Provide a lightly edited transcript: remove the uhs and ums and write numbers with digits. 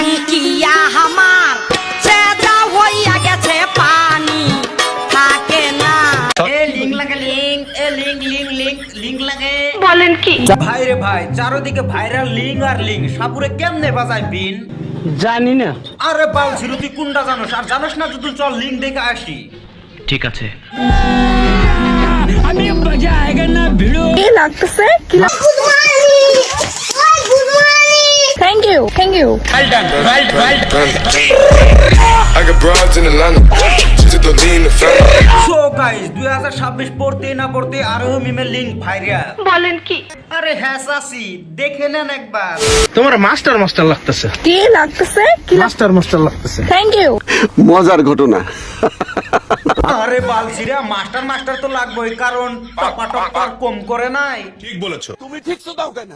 ট্যাঙ্কিয়া হামার চেদা হইয়া গেছে পানি থাকে না। এ লিং লাগে লিং, এ লিং লিং লিং লিং লাগে। বলেন কি? ভাই রে ভাই, চারদিকে ভাইরাল লিং আর লিং, সাপুরে কেমনে বাজায় বিন? জানি না। আরে বাল ছিল, তুই কোনটা জানোস? আর জানোস না তুই চল লিং দেখে আসি। ঠিক আছে। কি লাগতেছে? Thank you thank you. I got broads in Atlanta. Just to lean the family. So guys, 2026 পড়তে না পড়তে আরো মিমের লিংক ভাইরাল। বলেন কি? আরে হ্যাঁ চাচি, দেখে নেন একবার। তোমার মাস্টার মাস্টার লাগতেছে। কি লাগতেছে? মাস্টার মাস্টার লাগতেছে। Thank you. মজার ঘটনা। আরে বালছিরা, মাস্টার মাস্টার তো লাগবেই, কারণ টপা টপার কম করে নাই। ঠিক বলেছো। তুমি ঠিক তো দাও কেন?